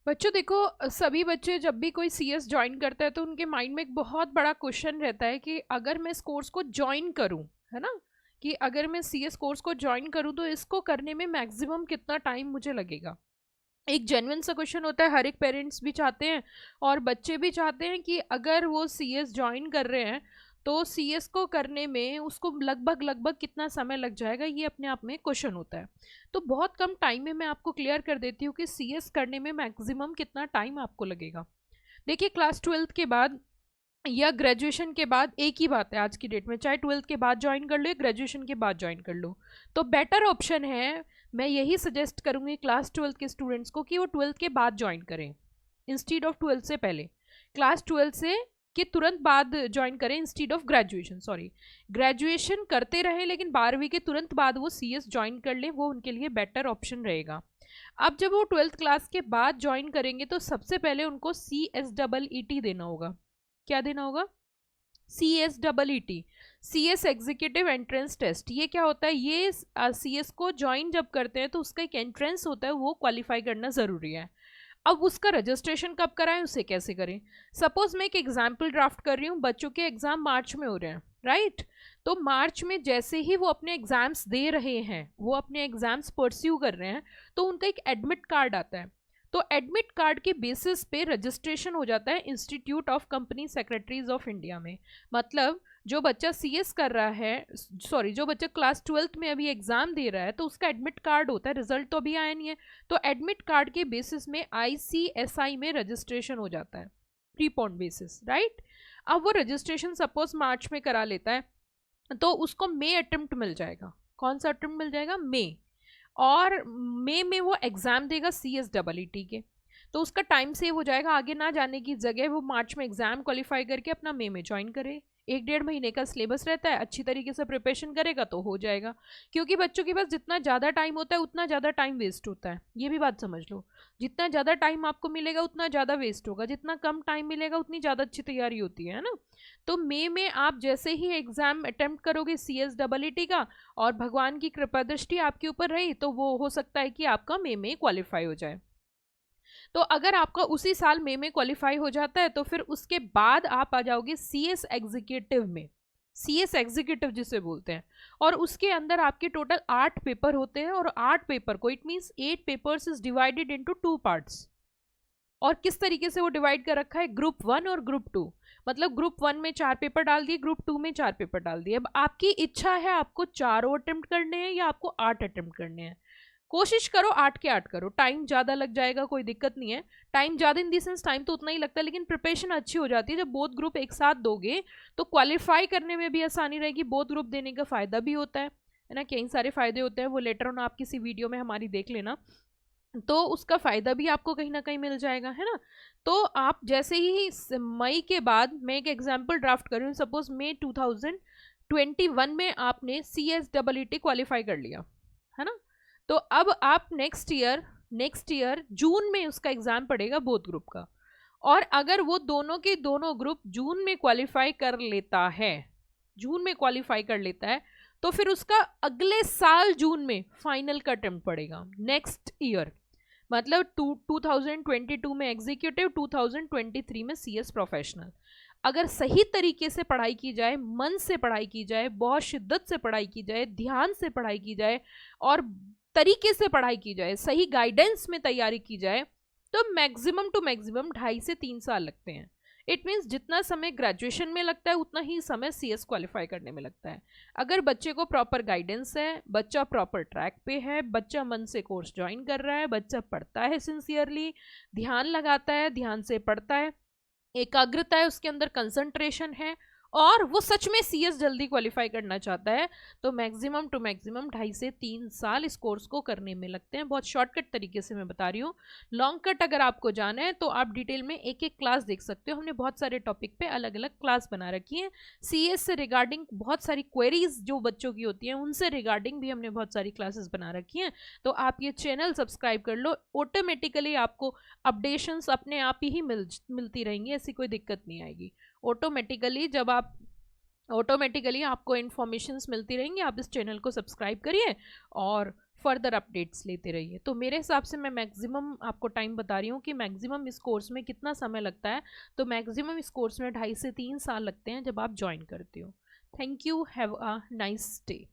बच्चों देखो, सभी बच्चे जब भी कोई सीएस ज्वाइन करता है तो उनके माइंड में एक बहुत बड़ा क्वेश्चन रहता है कि अगर मैं इस कोर्स को ज्वाइन करूं, है ना, कि अगर मैं सीएस कोर्स को ज्वाइन करूं तो इसको करने में मैक्सिमम कितना टाइम मुझे लगेगा। एक जेन्युइन सा क्वेश्चन होता है, हर एक पेरेंट्स भी चाहते हैं और बच्चे भी चाहते हैं कि अगर वो सीएस ज्वाइन कर रहे हैं तो सीएस को करने में उसको लगभग लगभग कितना समय लग जाएगा, ये अपने आप में क्वेश्चन होता है। तो बहुत कम टाइम में मैं आपको क्लियर कर देती हूँ कि सीएस करने में मैक्सिमम कितना टाइम आपको लगेगा। देखिए, क्लास ट्वेल्थ के बाद या ग्रेजुएशन के बाद एक ही बात है आज की डेट में, चाहे ट्वेल्थ के बाद ज्वाइन कर लो या ग्रेजुएशन के बाद ज्वाइन कर लो, तो बेटर ऑप्शन है, मैं यही सजेस्ट करूँगी क्लास ट्वेल्थ के स्टूडेंट्स को कि वो ट्वेल्थ के बाद ज्वाइन करें इंस्टीड ऑफ ट्वेल्थ से पहले। क्लास ट्वेल्थ से के तुरंत बाद ज्वाइन करें instead of graduation, sorry, graduation करते रहें लेकिन 12वीं के तुरंत बाद वो सीएस ज्वाइन कर लें, वो उनके लिए बेटर ऑप्शन रहेगा। अब जब वो ट्वेल्थ क्लास के बाद ज्वाइन करेंगे तो सबसे पहले उनको CSEET देना होगा। क्या देना होगा? CSEET, CS executive entrance test. ये क्या होता है? ये CS को ज्वाइन जब करते हैं तो उसका एक एंट्रेंस होता है, वो क्वालिफाई करना ज़रूरी है। अब उसका रजिस्ट्रेशन कब कराएं, उसे कैसे करें? सपोज मैं एक एग्जाम्पल ड्राफ्ट कर रही हूँ, बच्चों के एग्जाम मार्च में हो रहे हैं, राइट? तो मार्च में जैसे ही वो अपने एग्जाम्स दे रहे हैं, वो अपने एग्जाम्स परस्यू कर रहे हैं, तो उनका एक एडमिट कार्ड आता है। तो एडमिट कार्ड के बेसिस पे रजिस्ट्रेशन हो जाता है institute of company secretaries of India में। मतलब जो बच्चा सीएस कर रहा है, सॉरी, जो बच्चा क्लास ट्वेल्थ में अभी एग्जाम दे रहा है तो उसका एडमिट कार्ड होता है, रिजल्ट तो अभी आया नहीं है, तो एडमिट कार्ड के बेसिस में ICSI में रजिस्ट्रेशन हो जाता है, प्रीपोन बेसिस, राइट? अब वो रजिस्ट्रेशन सपोज मार्च में करा लेता है तो उसको मई अटेम्प्ट मिल जाएगा। कौन सा अटेम्प्ट मिल जाएगा? मई। और मई में वो एग्ज़ाम देगा CSEET के, तो उसका टाइम सेव हो जाएगा। आगे ना जाने की जगह वो मार्च में एग्ज़ाम क्वालिफाई करके अपना मई में ज्वाइन करे। 1-1.5 महीने का सिलेबस रहता है, अच्छी तरीके से प्रिपरेशन करेगा तो हो जाएगा। क्योंकि बच्चों के पास जितना ज़्यादा टाइम होता है उतना ज़्यादा टाइम वेस्ट होता है, ये भी बात समझ लो। जितना ज़्यादा टाइम आपको मिलेगा उतना ज़्यादा वेस्ट होगा, जितना कम टाइम मिलेगा उतनी ज़्यादा अच्छी तैयारी होती है ना। तो मई में आप जैसे ही एग्ज़ाम अटेम्प्ट करोगे CSEET का और भगवान की कृपा दृष्टि आपके ऊपर रही तो वो हो सकता है कि आपका मई में क्वालिफाई हो जाए। तो अगर आपका उसी साल मई में क्वालिफाई हो जाता है तो फिर उसके बाद आप आ जाओगे CS एग्जीक्यूटिव में, CS एग्जीक्यूटिव जिसे बोलते हैं। और उसके अंदर आपके टोटल 8 पेपर होते हैं, और 8 पेपर को, it means 8 papers is divided into 2 parts. और किस तरीके से वो डिवाइड कर रखा है? ग्रुप 1 और ग्रुप 2। मतलब ग्रुप 1 में 4 पेपर डाल दिए, ग्रुप 2 में 4 पेपर डाल दिए। अब आपकी इच्छा है आपको 4 अटेम्प्ट करने हैं या आपको 8 अटेम्प्ट करने हैं। कोशिश करो 8 के 8 करो, टाइम ज़्यादा लग जाएगा, कोई दिक्कत नहीं है। टाइम ज़्यादा इन दी सेंस टाइम तो उतना ही लगता है, लेकिन प्रिपरेशन अच्छी हो जाती है। जब बोथ ग्रुप एक साथ दोगे तो क्वालिफाई करने में भी आसानी रहेगी। बोथ ग्रुप देने का फ़ायदा भी होता है ना, कई सारे फ़ायदे होते हैं, वो लेटर ऑन आप किसी वीडियो में हमारी देख लेना, तो उसका फ़ायदा भी आपको कहीं ना कहीं मिल जाएगा, है ना। तो आप जैसे ही मई के बाद, मैं एक एग्जाम्पल ड्राफ्ट कर रही हूँ, सपोज मई 2021 में आपने CSEET क्वालिफाई कर लिया, है ना। तो अब आप नेक्स्ट ईयर जून में उसका एग्ज़ाम पड़ेगा बोथ ग्रुप का। और अगर वो दोनों के दोनों ग्रुप जून में क्वालिफाई कर लेता है, जून में क्वालिफाई कर लेता है, तो फिर उसका अगले साल जून में फाइनल का अटेम्प्ट पड़ेगा, नेक्स्ट ईयर। मतलब 2022 में एग्जीक्यूटिव, 2023 में CS प्रोफेशनल। अगर सही तरीके से पढ़ाई की जाए, मन से पढ़ाई की जाए, बहुत शिद्दत से पढ़ाई की जाए, ध्यान से पढ़ाई की जाए और तरीके से पढ़ाई की जाए, सही गाइडेंस में तैयारी की जाए, तो मैक्सिमम टू मैक्सिमम 2.5 से 3 साल लगते हैं। इट मीन्स जितना समय ग्रेजुएशन में लगता है उतना ही समय CS क्वालिफाई करने में लगता है। अगर बच्चे को प्रॉपर गाइडेंस है, बच्चा प्रॉपर ट्रैक पे है, बच्चा मन से कोर्स ज्वाइन कर रहा है, बच्चा पढ़ता है सिंसियरली, ध्यान लगाता है, ध्यान से पढ़ता है, एकाग्रता है उसके अंदर, कंसंट्रेशन है, और वो सच में CS जल्दी क्वालिफाई करना चाहता है, तो मैक्सिमम टू मैक्सिमम 2.5 से 3 साल इस कोर्स को करने में लगते हैं। बहुत शॉर्टकट तरीके से मैं बता रही हूँ। लॉन्ग कट अगर आपको जाना है तो आप डिटेल में एक एक क्लास देख सकते हो, हमने बहुत सारे टॉपिक पे अलग अलग क्लास बना रखी है। CS से रिगार्डिंग बहुत सारी क्वेरीज जो बच्चों की होती हैं उनसे रिगार्डिंग भी हमने बहुत सारी क्लासेस बना रखी हैं। तो आप ये चैनल सब्सक्राइब कर लो, ऑटोमेटिकली आपको अपडेशंस अपने आप ही मिलती रहेंगी, ऐसी कोई दिक्कत नहीं आएगी। ऑटोमेटिकली आपको इन्फॉर्मेशंस मिलती रहेंगी। आप इस चैनल को सब्सक्राइब करिए और फर्दर अपडेट्स लेते रहिए। तो मेरे हिसाब से मैं मैक्सिमम आपको टाइम बता रही हूँ कि मैक्सिमम इस कोर्स में कितना समय लगता है। तो मैक्सिमम इस कोर्स में 2.5 से 3 साल लगते हैं जब आप ज्वाइन करते हो। Thank you, have a nice day.